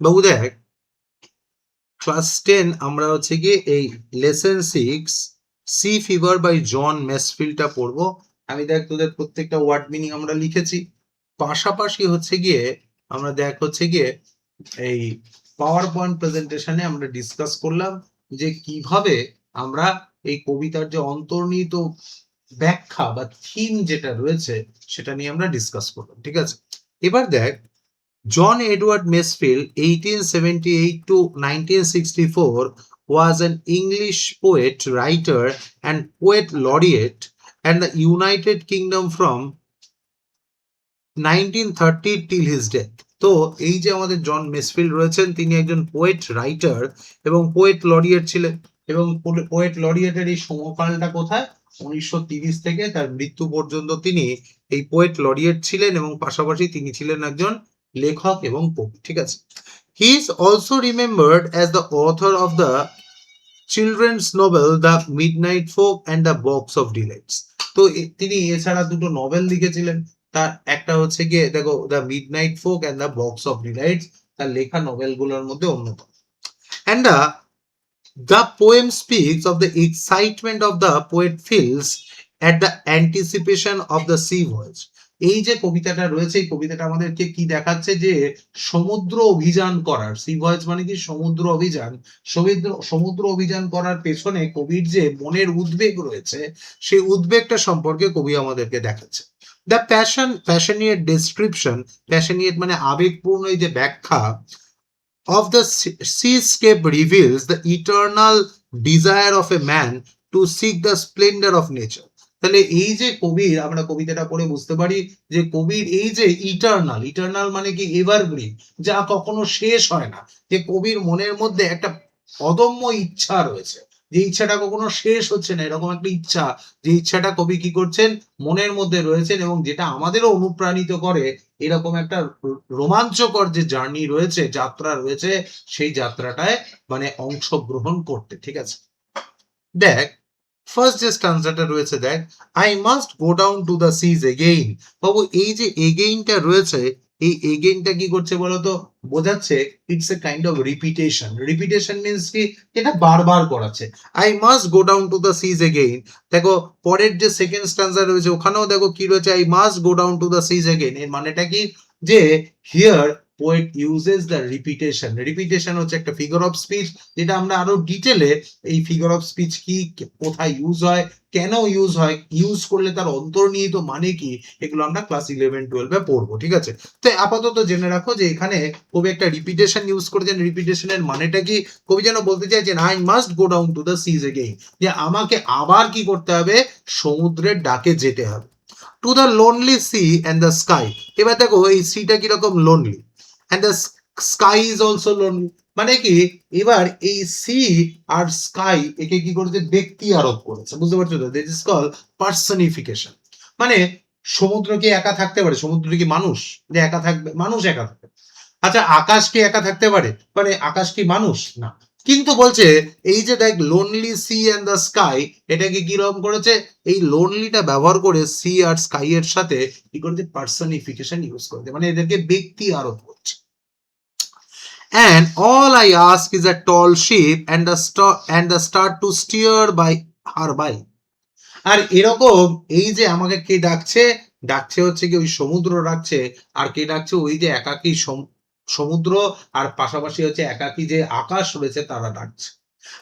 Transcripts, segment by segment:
বাবু দেখ, ক্লাস 10 আমরা হচ্ছে গিয়ে এই lesson 6 sea fever by John মেসফিল্ডটা পড়বো। আমি দেখ তোদের প্রত্যেকটা ওয়ার্ড মিনিং আমরা লিখেছি, পাশাপাশি হচ্ছে গিয়ে আমরা দেখ হচ্ছে গিয়ে এই পাওয়ার পয়েন্ট প্রেজেন্টেশনে আমরা ডিসকাস করলাম যে কিভাবে আমরা এই কবিতার যে অন্তর্নিহিত ব্যাখ্যা বা থিম যেটা রয়েছে সেটা নিয়ে আমরা ডিসকাস করলাম। ঠিক আছে, এবার দেখ, John Edward Masefield, 1878 to 1964, was an English poet, writer, and poet laureate, and the United Kingdom from 1930 till his death. তো এই যে আমাদের জন মেসফিল্ড রয়েছেন, তিনি একজন পোয়েট, রাইটার এবং পোয়েট লরিয়েট ছিলেন। এবং পোয়েট লরিয়েটের এই সময়কালটা কোথায়? 1930 থেকে তার মৃত্যু পর্যন্ত তিনি এই পোয়েট লরিয়েট ছিলেন এবং পাশাপাশি তিনি ছিলেন একজন লেখক এবং কবি। ঠিক আছে, he is also remembered as the author of the children's Nobel the midnight folk and the box of delights. তো তিনি এছাড়া দুটো নভেল লিখেছিলেন, তার একটা হচ্ছে গিয়ে দেখো the midnight folk and the box of delights, তার লেখা নভেলগুলোর মধ্যে অন্যতম। And the poem speaks of the excitement of the poet feels at the anticipation of the sea voyage. এই যে কবিতাটা রয়েছে, এই কবিতাটা আমাদেরকে কি দেখাচ্ছে? যে সমুদ্র অভিযান করার, সি ভয়েজ মানে কি? সমুদ্র অভিযান। সমুদ্র অভিযান করার পেছনে কবির যে মনের উদ্বেগ রয়েছে, সেই উদ্বেগটা সম্পর্কে কবি আমাদেরকে দেখাচ্ছে। দ্য প্যাশনিয়েট ডেসক্রিপশন, প্যাশনিয়েট মানে আবেগপূর্ণ এই যে ব্যাখ্যা, of the seascape reveals the eternal desire of a man to seek the splendor of nature. তাহলে এই যে কবির, আমরা কবিতাটা পড়ে বুঝতে পারি যে কবির এই যে ইটার্নাল মানে কি? এভারগ্রিন, যা কখনো শেষ হয় না। যে কবির মনের মধ্যে একটা অদম্য ইচ্ছা রয়েছে, যে ইচ্ছাটা কখনো শেষ হচ্ছে না, এরকম একটা ইচ্ছা, যে ইচ্ছাটা কবি কি করছেন? মনের মধ্যে রয়েছেন, এবং যেটা আমাদেরও অনুপ্রাণিত করে এরকম একটা রোমাঞ্চকর যে জার্নি রয়েছে, যাত্রা রয়েছে, সেই যাত্রাটায় মানে অংশগ্রহণ করতে। ঠিক আছে, দেখ ফার্স্ট যে স্ট্যান্জাটা রয়েছে, দেখ, I must go down to the seize again. বাবু এই যে এগেইনটা রয়েছে, এই এগেইনটা কি করছে বলতো? বোঝাচ্ছে it's a kind of repetition. Repetition means কি? এটা বারবার করাচ্ছে। I must go down to the seize again. দেখো পরের যে সেকেন্ড স্ট্যান্জা রয়েছে, ওখানেও দেখো কি রয়েছে? I must go down to the seize again. এর মানেটা কি? যে here poet uses the repetition. Repetition হচ্ছে একটা ফিগার অফ স্পিচ, যেটা আমরা আরো ডিটেলে এই ফিগার অফ স্পিচ কি, কোথায় ইউজ হয়, কেন ইউজ হয়, ইউজ করলে তার অন্তর্নিহিত মানে কি, এগুলো আমরা ক্লাস 11-12 পড়বো। ঠিক আছে, তো আপাতত জেনে রাখো যে এখানে কবি একটা রিপিটেশন ইউজ করেছেন। রিপিটেশনের মানেটা কি? কবি যেন বলতে চাইছেন I must go down to the seize again, যে আমাকে আবার কি করতে হবে? সমুদ্রের ডাকে যেতে হবে। To the lonely sea and the sky. এবার দেখো এই সিটা কিরকম? Lonely, and the sky is also lonely. মানে কি? এবার এই সি আর স্কাই একে কি করেছে? ব্যক্তি আরোপ করেছে। বুঝতে পারছো তো? This is call personification. মানে সমুদ্র কি একা থাকতে পারে? সমুদ্র কি মানুষ যে একা থাকবে? মানুষ একা থাকবে। আচ্ছা, আকাশ কি একা থাকতে পারে? মানে আকাশ কি মানুষ? না। কিন্তু বলছে এই যে দেখ lonely sea and the sky, এটাকে কিরকম করেছে? এই লোনলিটা ব্যবহার করে সি আর স্কাই এর সাথে কি করেছে? পার্সনিফিকেশন ইউজ করেছে, মানে এদেরকে ব্যক্তি আরোপ করছে। And all I ask is a tall ship and the start to steer by her by. আর এরকম এই যে আমাকে কে ডাকছে? ডাকছে হচ্ছে কি ওই সমুদ্র ডাকছে। আর কে ডাকছে? ওই যে একাকী সমুদ্র, আর পাশাপাশি হচ্ছে একাকী যে আকাশ রয়েছে, তারা ডাকছে।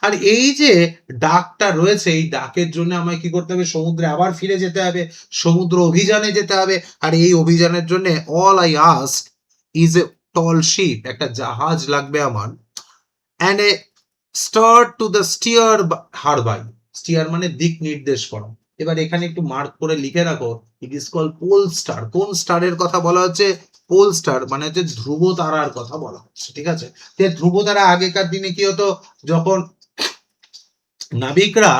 আর এই যে ডাকটা রয়েছে, এই ডাকের জন্য আমায় কি করতে হবে? সমুদ্রে আবার ফিরে যেতে হবে, সমুদ্র অভিযানে যেতে হবে। আর এই অভিযানের জন্য all I ask is a tall ship, একটা জাহাজ লাগবে আমার, and a star to the steer her by. Steer মানে দিক নির্দেশ করা। এবার এখানে একটু মার্ক করে লিখে রাখো, it is call pole star. কোন স্টারের কথা বলা হচ্ছে? পোল স্টার মানে হচ্ছে ধ্রুব তারার কথা বলা হচ্ছে। ঠিক আছে, যে ধ্রুব তারা আগেকার দিনে কি হতো? যখন নাবিকরা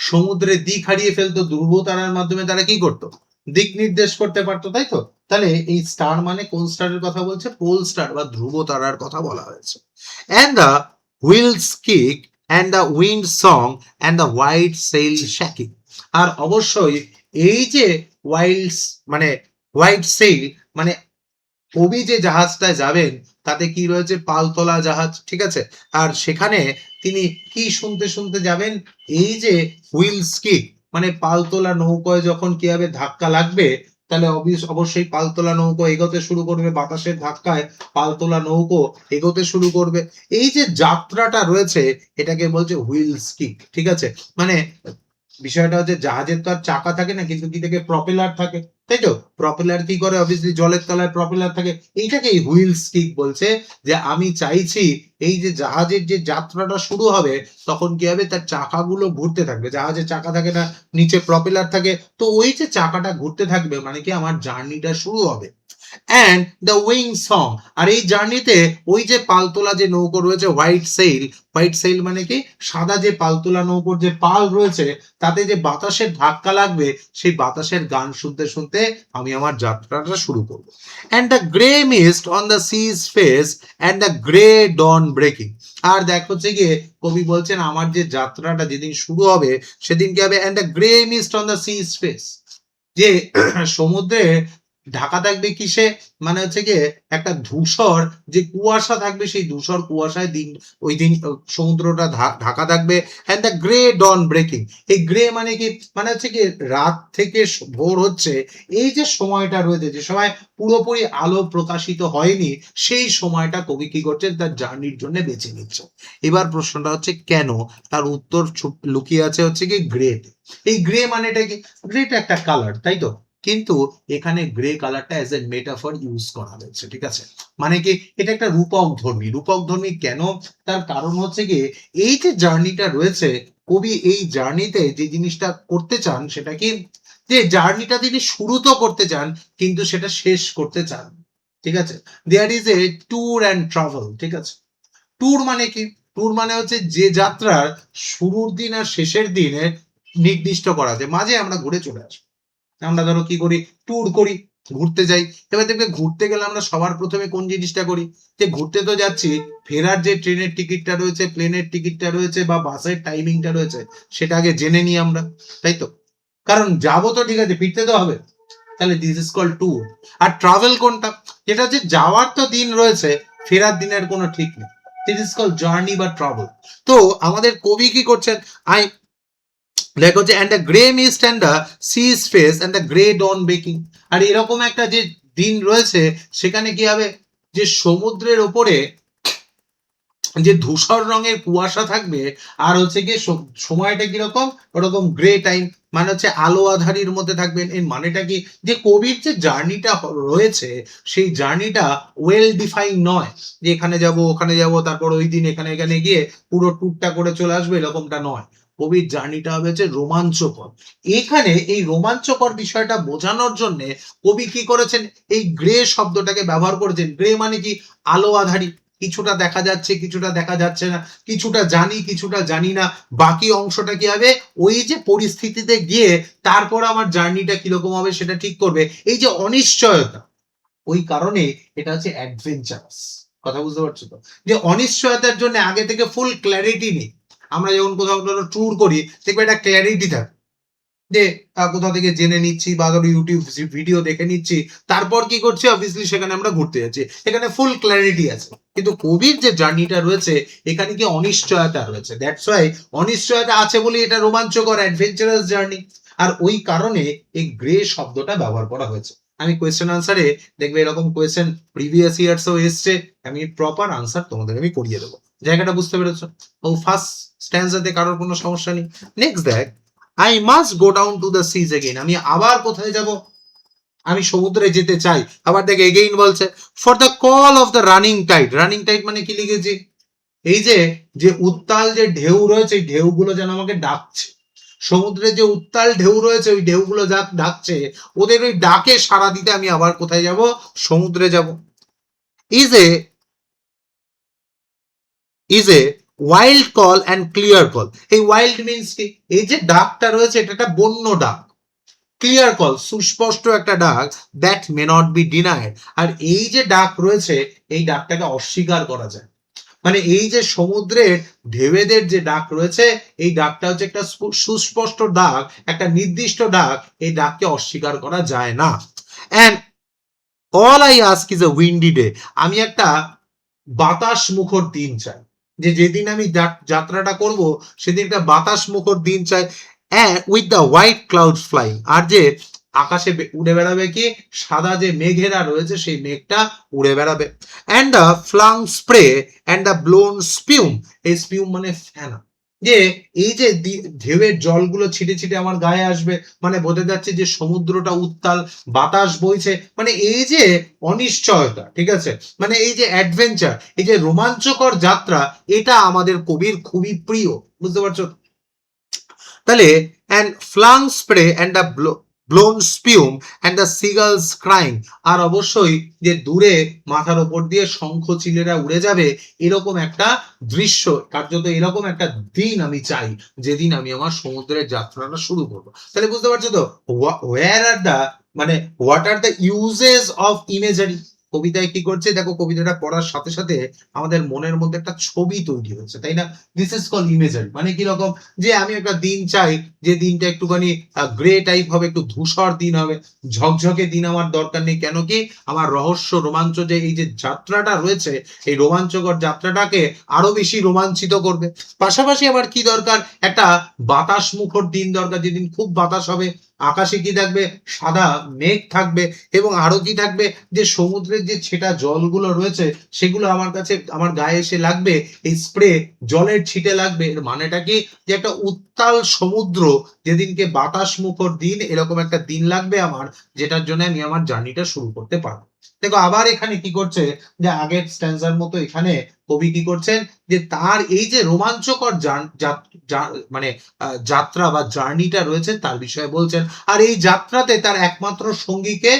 সমুদ্রে দিক হারিয়ে ফেলতো, ধ্রুব তারার মাধ্যমে তারা কি করতো? দিক নির্দেশ করতে পারতো, তাই তো? তাহলে এই স্টার মানে কোন স্টারের কথা বলছে? পোল স্টার বা ধ্রুব তারার কথা বলা হয়েছে। And the wheel's kick and the wind song and the white sail shaking. আর অবশ্যই এই যে হোয়াইট মানে হোয়াইট সেল মানে কবি যে জাহাজটায় যাবেন, তাতে কি রয়েছে, পালতোলা জাহাজ, ঠিক আছে। আর সেখানে তিনি কি শুনতে শুনতে যাবেন, এই যে হুইলস কিক, মানে পালতোলা নৌকায় যখন কি হবে, ধাক্কা লাগবে, তাহলে অবশ্যই পালতোলা নৌকো এগোতে শুরু করবে, বাতাসের ধাক্কায় পালতোলা নৌকো এগোতে শুরু করবে। এই যে যাত্রাটা রয়েছে এটাকে বলছে হুইলস কিক, ঠিক আছে। মানে বিষয়টা হচ্ছে জাহাজের তো আর চাকা থাকে না, কিন্তু কি থাকে, প্রপেলার থাকে, তাই তো। প্রপেলার কি করে, অবভিয়াসলি জলের তলায় প্রপেলার থাকে, এইটাকেই হুইলস কিক বলছে। যে আমি চাইছি এই যে জাহাজের যে যাত্রাটা শুরু হবে, তখন কি হবে, তার চাকাগুলো ঘুরতে থাকবে, জাহাজের চাকা থাকে না, নিচে প্রপেলার থাকে, তো ওই যে চাকাটা ঘুরতে থাকবে মানে কি আমার জার্নিটা শুরু হবে। অ্যান্ড দ্য উইং সং, আর এই জার্নিতে ওই যে পালতোলা যে নৌকো রয়েছে হোয়াইট সেল মানে কি, সাদা যে পালতোলা নৌকোর যে পাল রয়েছে, তাতে যে বাতাসের ধাক্কা লাগবে, সেই বাতাসের গান শুনতে শুনতে আমি আমার যাত্রাটা শুরু করব। And the grey mist on the sea's face and the grey dawn breaking, আর দেখ হচ্ছে গিয়ে কবি বলছেন আমার যে যাত্রাটা যেদিন শুরু হবে সেদিন কি হবে, and the grey mist on the sea's face, যে সমুদ্রে ঢাকা থাকবে কিসে, মানে হচ্ছে গিয়ে একটা ধূসর যে কুয়াশা থাকবে, সেই ধূসর কুয়াশায় ওই দিন সমুদ্রটা ঢাকা থাকবে। And the grey dawn breaking, এই গ্রে মানে কি, মানে হচ্ছে কি রাত থেকে ভোর হচ্ছে, এই যে সময়টা রয়েছে, যে সময় পুরোপুরি আলো প্রকাশিত হয়নি, সেই সময়টা কবি কি করছেন, তার জার্নির জন্য বেছে নিচ্ছে। এবার প্রশ্নটা হচ্ছে কেন, তার উত্তর লুকিয়ে আছে হচ্ছে কি গ্রে। এই গ্রে মানেটা কি, গ্রেটা একটা কালার, তাই তো, কিন্তু এখানে গ্রে কালারটা অ্যাজ এ মেটাফর ইউজ করা হয়েছে, ঠিক আছে। মানে কি এটা একটা রূপক ধর্মী কেন, তার কারণ হচ্ছে কি এই যে জার্নিটা রয়েছে, কবি এই জার্নিতে যে জিনিসটা করতে চান সেটা কি, যে জার্নিটা তিনি শুরু তো করতে চান কিন্তু সেটা শেষ করতে চান, ঠিক আছে। There is a tour and travel, ঠিক আছে। ট্যুর মানে কি, ট্যুর মানে হচ্ছে যে যাত্রার শুরুর দিন আর শেষের দিনে নির্দিষ্ট করা যায়, মাঝে আমরা ঘুরে চলে আসবো। আমরা ধরো কি করি, ট্যুর করি, ঘুরতে যাই। এবার দেখবে ঘুরতে গেলে আমরা সবার প্রথমে কোন জিনিসটা করি, যে ঘুরতে তো যাচ্ছি, ফেরার যে ট্রেনের টিকিটটা রয়েছে, প্লেনের টিকিটটা রয়েছে, বা বাসের টাইমিংটা রয়েছে, সেটা আগে জেনে নিই আমরা, তাই তো। কারণ যাবো তো ঠিক আছে, ফিরতে তো হবে, তাহলে দিস ইজ কল্ড ট্যুর। আর ট্রাভেল কোনটা, যেটা হচ্ছে যাওয়ার তো দিন রয়েছে, ফেরার দিনের কোনো ঠিক নেই, দিস ইজ কল্ড জার্নি বা ট্রাভেল। তো আমাদের কবি কি করছেন, আই দেখো যে and the grey mist and the sea's face and the grey dawn breaking, আর এরকম একটা যে দিন রয়েছে, সেখানে কি হবে, যে সমুদ্রের ওপরে যে ধূসর রঙের কুয়াশা থাকবে, আর হচ্ছে গিয়ে সময়টা কিরকম, ওরকম গ্রে টাইম, মানে হচ্ছে আলো আধারির মধ্যে থাকবেন। এর মানেটা কি, যে কবির যে জার্নিটা রয়েছে, সেই জার্নিটা ওয়েল ডিফাইন নয়, যে এখানে যাব ওখানে যাব, তারপর ওই দিন এখানে এখানে গিয়ে পুরো ট্যুরটা করে চলে আসবে, এরকমটা নয়। কবির জার্নিটা হবে হচ্ছে রোমাঞ্চকর। এখানে এই রোমাঞ্চকর বিষয়টা বোঝানোর জন্য কবি কি করেছেন, এই গ্রে শব্দটাকে ব্যবহার করেছেন। গ্রে মানে কি, আলো আধারি, কিছুটা দেখা যাচ্ছে কিছুটা দেখা যাচ্ছে না, কিছুটা জানি কিছুটা জানি না, বাকি অংশটা কি হবে, ওই যে পরিস্থিতিতে গিয়ে তারপর আমার জার্নিটা কিরকম হবে সেটা ঠিক করবে। এই যে অনিশ্চয়তা, ওই কারণে এটা হচ্ছে অ্যাডভেঞ্চারাস। কথা বুঝতে পারছো তো, যে অনিশ্চয়তার জন্য আগে থেকে ফুল ক্ল্যারিটি নেই। আমরা যখন কোথাও ট্যুর করি, দেখবে একটা ক্ল্যারিটি থাকে, যে কোথা থেকে জেনে নিচ্ছি, বা ধরো ইউটিউব ভিডিও দেখে নিচ্ছি, তারপর কি করছি, অবভিয়াসলি সেখানে আমরা ঘুরতে যাচ্ছি, এখানে ফুল ক্ল্যারিটি আছে। কিন্তু কবির যে জার্নিটা রয়েছে, এখানে কি অনিশ্চয়তা রয়েছে, দ্যাটস ওয়াই অনিশ্চয়তা আছে বলে এটা রোমাঞ্চকর, অ্যাডভেঞ্চারাস জার্নি। আর ওই কারণে এই গ্রে শব্দটা ব্যবহার করা হয়েছে। আমি কোয়েশ্চেন আনসারে দেখবে এরকম কোয়েশ্চেন প্রিভিয়াস ইয়ার্সও এসছে, আমি প্রপার আনসার তোমাদের আমি করিয়ে দেবো। জায়গাটা বুঝতে পেরেছো? ও ফার্স্ট স্ট্যান্সাতে কারোর কোনো সমস্যা নেই। নেক্সট দেখ, I must go down to the seize again, আমি আবার কোথায় যাব, আমি সমুদ্রে যেতে চাই। আবার দেখে এগেইন বলছে, for the call of the running tide. Running tide মানে কি লিখেছি, এই যে যে উত্তাল যে ঢেউ রয়েছে, ঢেউগুলো যেন আমাকে ডাকছে, সমুদ্রে যে উত্তাল ঢেউ রয়েছে, ওই ঢেউগুলো যা ডাকছে, ওদের ওই ডাকে সাড়া দিতে আমি আবার কোথায় যাব, সমুদ্রে যাব। Is a wild call and clear call. এই ওয়াইল্ড মিনস কি, এই যে ডাকটা রয়েছে এটা একটা বন্য ডাক, ক্লিয়ার কল সুস্পষ্ট একটা ডাক, that may not be denied. আর এই যে ডাক রয়েছে, এই ডাকটাকে অস্বীকার করা যায়, মানে এই যে সমুদ্রের ঢেউদের যে ডাক রয়েছে, এই ডাকটা হচ্ছে একটা সুস্পষ্ট ডাক, একটা নির্দিষ্ট ডাক, এই ডাককে অস্বীকার করা যায় না। And all I ask is A Windy day, আমি একটা বাতাস মুখর দিন চাই, যে যেদিন আমি যাত্রাটা করব সেদিন একটা বাতাস মুখর দিন চাই, with the white cloud flying, আর যে আকাশে উড়ে বেড়াবে কি সাদা যে মেঘেরা রয়েছে সেই মেঘটা উড়ে বেড়াবে, and the flung spray and the blown spume, এই স্পিউম মানে ফেনা, যে এই যে ঢেউয়ের জলগুলো ছিটে ছিটে আমার গায়ে আসবে, মানে বোঝা যাচ্ছে যে সমুদ্রটা উত্তাল, বাতাস বইছে, মানে এই যে অনিশ্চয়তা, ঠিক আছে, মানে এই যে অ্যাডভেঞ্চার, এই যে রোমাঞ্চকর যাত্রা, এটা আমাদের কবির খুবই প্রিয়, বুঝতে পারছো? তাহলে and flung spray and the blown spume and the seagulls crying, আর অবশ্যই যে দূরে মাথার ওপর দিয়ে শঙ্খ চিলেরা উড়ে যাবে, এরকম একটা দৃশ্য, কার্যত এরকম একটা দিন আমি চাই যেদিন আমি আমার সমুদ্রের যাত্রাটা শুরু করবো। তাহলে বুঝতে পারছো তো, হোয়ার আর দ্য, মানে what are the uses of imagery, কবিতায় কি করছে দেখো, কবিতাটা পড়ার সাথে সাথে আমাদের মনের মধ্যে একটা ছবি তৈরি হচ্ছে, তাই না? দিস ইজ কল ইমেজারি, মানে কি রকম, যে আমি একটা দিন চাই যে দিনটা একটুখানি গ্রে টাইপ হবে, একটু ধূসর দিন হবে, ঝকঝকে দিন আমার দরকার নেই, কেন কি আমার রহস্য রোমাঞ্চ যে এই যে যাত্রাটা রয়েছে, এই রোমাঞ্চকর যাত্রাটাকে আরো বেশি রোমাঞ্চিত করবে। পাশাপাশি আমার কি দরকার, একটা বাতাস মুখর দিন দরকার, যেদিন খুব বাতাস হবে, আকাশে কি থাকবে, সাদা মেঘ থাকবে, এবং আরো কি থাকবে, যে সমুদ্রের যে ছেটা জলগুলো রয়েছে সেগুলো আমার কাছে, আমার গায়ে এসে লাগবে, এই স্প্রে জলের ছিটে লাগবে, এর মানেটা কি, যে একটা উত্তাল সমুদ্র, যেদিনকে বাতাস মুখর দিন, এরকম একটা দিন লাগবে আমার, যেটার জন্য আমি আমার জার্নিটা শুরু করতে পারবো। দেখো আবার এখানে কি করছে, যে আগের স্ট্যান্সার মতো এখানে কবি কি করছেন, যে তার এই যে রোমাঞ্চকর মানে যাত্রা বা জার্নিটা রয়েছে তার বিষয়ে বলছেন, আর এই যাত্রাতে তার একমাত্র সঙ্গীকে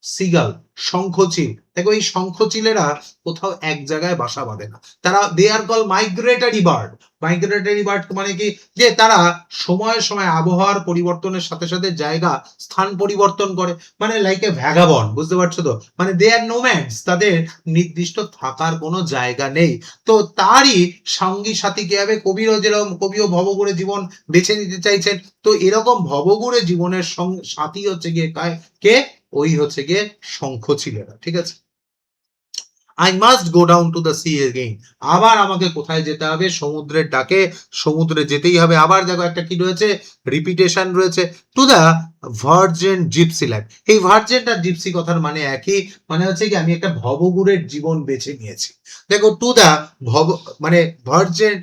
সিগাল, শঙ্খচিল। দেখো এই শঙ্খচিলেরা কোথাও এক জায়গায় বাসা বাঁধে না, তারা they are call migratory bird. Migratory bird মানে কি, যে তারা সময়ে সময়ে আবহাওয়ার পরিবর্তনের সাথে সাথে জায়গা স্থান পরিবর্তন করে, মানে লাইক এ ভ্যাগাবন্ড, বুঝতে পারছো তো, মানে দে আর নোম্যাডস, তাদের নির্দিষ্ট থাকার কোনো জায়গা নেই। তো তারই সঙ্গী সাথী কি হবে, কবিরও যেরকম, কবিও ভবঘুরে জীবন বেছে নিতে চাইছেন, তো এরকম ভবঘুরে জীবনের সাথী হচ্ছে গিয়ে কে, ওই হচ্ছে গিয়ে শঙ্খচিলেরা, ঠিক আছে। I must go down to the sea again, আবার আমাকে কোথায় যেতে হবে, সমুদ্রের ডাকে সমুদ্রে যেতেই হবে। আবার দেখো একটা কি রয়েছে, রিপিটেশন রয়েছে, টু দ্য ভার্জেন জিপসি লাইফ। এই ভার্জেন আর জিপসি কথার মানে একই, মানে হচ্ছে কি আমি একটা ভবঘুরের জীবন বেছে নিয়েছি। দেখো টু দ্য ভব, মানে virgin,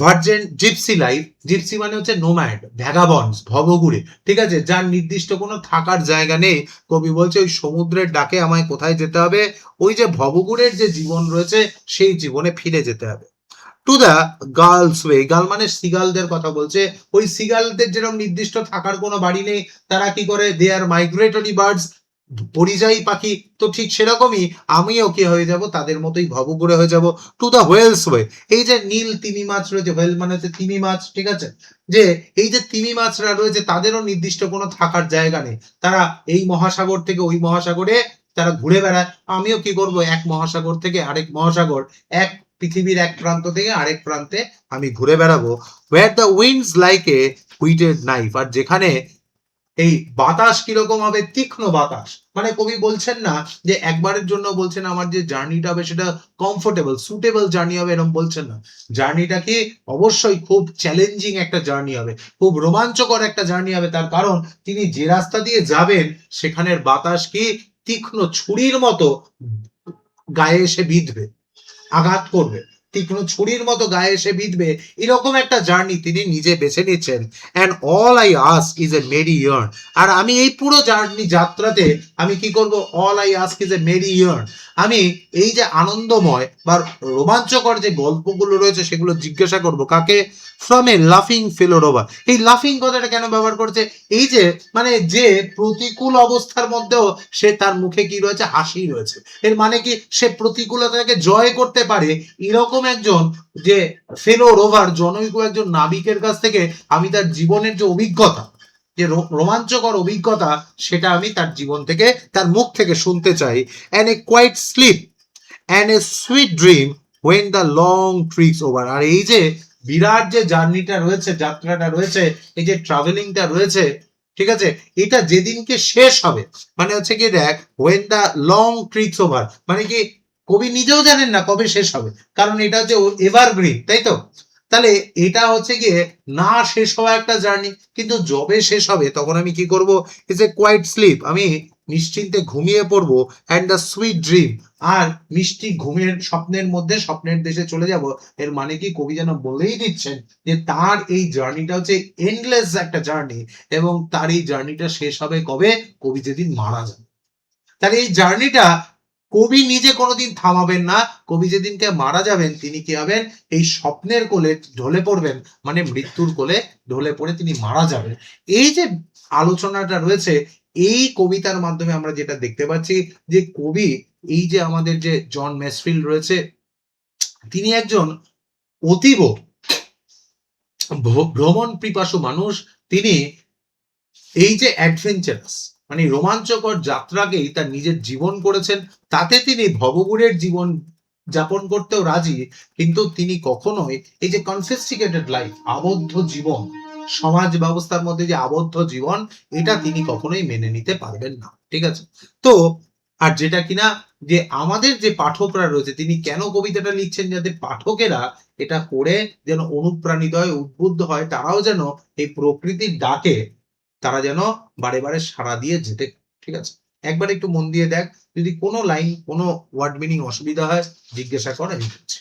virgin gypsy life, gypsy মানে হচ্ছে নোম্যাড, ভ্যাগাবন্ডস, ভবঘুরে, ঠিক আছে, যার নির্দিষ্ট কোনো থাকার জায়গা নেই। কবি বলছে ওই সমুদ্রের ডাকে আমায় কোথায় যেতে হবে, ওই যে ভবঘুরের যে জীবন রয়েছে সেই জীবনে ফিরে যেতে হবে। To the girls way, girl মানে সিগালদের কথা বলছে, ওই সিগালদের যেরকম নির্দিষ্ট থাকার কোনো বাড়ি নেই, তারা কি করে, দে আর মাইগ্রেটরি বার্ডস, পরিযায়ী পাখি, তো ঠিক সেরকমই আমিও কি হয়ে যাব, তাদের মতোই ভবঘুরে হয়ে যাব। টু দ্য হোয়েলস ওয়ে, এই যে নীল তিমি মাছ রয়েছে, হোয়েল মানে হচ্ছে তিমি মাছ, ঠিক আছে, যে এই যে তিমি মাছরা রয়েছে তাদেরও নির্দিষ্ট কোনো থাকার জায়গা নেই, তারা এই মহাসাগর থেকে ওই মহাসাগরে তারা ঘুরে বেড়ায়, আমিও কি করব, এক মহাসাগর থেকে আরেক মহাসাগর, এক পৃথিবীর এক প্রান্ত থেকে আরেক প্রান্তে আমি ঘুরে বেড়াবো। Where the winds like a whetted knife, আর যেখানে এই বাতাস কিরকম হবে, তীক্ষ্ণ বাতাস, মানে কবি বলছেন না যে একবারের জন্য বলছেন আমার যে জার্নিটা হবে সেটা কমফোর্টেবল সুটেবল জার্নি হবে, এরকম বলছেন না, জার্নিটা কি অবশ্যই খুব চ্যালেঞ্জিং একটা জার্নি হবে, খুব রোমাঞ্চকর একটা জার্নি হবে, তার কারণ তিনি যে রাস্তা দিয়ে যাবেন সেখানের বাতাস কি তীক্ষ্ণ ছুরির মতো গায়ে এসে বিঁধবে, আঘাত করবে, তীক্ষ্ণ ছুরির মতো গায়ে এসে বিঁধবে, এরকম একটা জার্নি তিনি নিজে বেছে নিচ্ছেন। And all I ask is a merry yarn, আর আমি এই পুরো জার্নি যাত্রাতে আমি কি করব, all I ask is a merry yarn, আমি এই যে আনন্দময় বা রোমাঞ্চকর যে গল্পগুলো রয়েছে সেগুলো জিজ্ঞাসা করব কাকে, ফ্রম এ লাফিং ফেলো রোভার। এই লাফিং কথাটা কেন ব্যবহার করছে, এই যে মানে যে প্রতিকূল অবস্থার মধ্যেও সে তার মুখে কি রয়েছে, হাসি রয়েছে, এর মানে কি সে প্রতিকূলতাকে জয় করতে পারে, এরকম একজন যে ফেলো রোভার, জনৈক একজন নাবিকের কাছ থেকে আমি তার জীবনের যে অভিজ্ঞতা, যে রোমাঞ্চকর অভিজ্ঞতা, সেটা আমি তার জীবন থেকে, তার মুখ থেকে শুনতে চাই। And a quiet sleep and a sweet dream when the long trick's over, আর এই যে বিরাট যে জার্নিটা রয়েছে, যাত্রাটা রয়েছে, এই যে ট্রাভেলিংটা রয়েছে, ঠিক আছে, এটা যেদিনকে শেষ হবে, মানে হচ্ছে কি দেখ, when the long trick's over, মানে কি কবি নিজেও জানেন না কবে শেষ হবে, কারণ এটা হচ্ছে এভারগ্রিন, তাই তো? তাহলে এটা হচ্ছে গিয়ে না শেষ হওয়া একটা জার্নি, কিন্তু যবে শেষ হবে তখন আমি কি করব, ইজ এ কোয়াইট স্লিপ, আমি নিশ্চিন্তে ঘুমিয়ে পড়বো, অ্যান্ড দ্য সুইট ড্রিম, আর মিষ্টি ঘুমের স্বপ্নের মধ্যে স্বপ্নের দেশে চলে যাব। এর মানে কি, কবি যেন বলেই দিচ্ছেন যে তার এই জার্নিটা হচ্ছে এন্ডলেস একটা জার্নি, এবং তার এই জার্নিটা শেষ হবে কবে, কবি যেদিন মারা যাবে। তাহলে এই জার্নিটা কবি নিজে কোনোদিন থামাবেন না, কবি যেদিনকে মারা যাবেন তিনি কি হবেন, এই স্বপ্নের কোলে ঢলে পড়বেন, মানে মৃত্যুর কোলে ঢলে পড়ে তিনি মারা যাবেন। এই যে আলোচনাটা রয়েছে এই কবিতার মাধ্যমে আমরা যেটা দেখতে পাচ্ছি যে কবি, এই যে আমাদের যে জন মেসফিল্ড রয়েছে, তিনি একজন অতীব ভ্রমণ পিপাসু মানুষ। তিনি এই যে অ্যাডভেঞ্চারাস, মানে রোমাঞ্চকর যাত্রাকেই তার নিজের জীবন করেছেন, তাতে তিনি ভবঘুরের জীবন যাপন করতেও রাজি, কিন্তু তিনি কখনোই এই যে কনফিস্টিকেটেড লাইফ, আবদ্ধ জীবন, সমাজ ব্যবস্থার মধ্যে যে আবদ্ধ জীবন, এটা তিনি কখনোই মেনে নিতে পারবেন না, ঠিক আছে? তো আর যেটা কিনা যে আমাদের যে পাঠকরা রয়েছে, তিনি কেন কবিতাটা লিখছেন, যাতে পাঠকেরা এটা পড়ে যেন অনুপ্রাণিত হয়, উদ্বুদ্ধ হয়, তারাও যেন এই প্রকৃতির ডাকে তারা যেন বারে বারে সাড়া দিয়ে যেতে, ঠিক আছে? একবার একটু মন দিয়ে দেখ, যদি কোনো লাইন, কোনো ওয়ার্ড মিনিং অসুবিধা হয় জিজ্ঞাসা কর, আমি বলছি।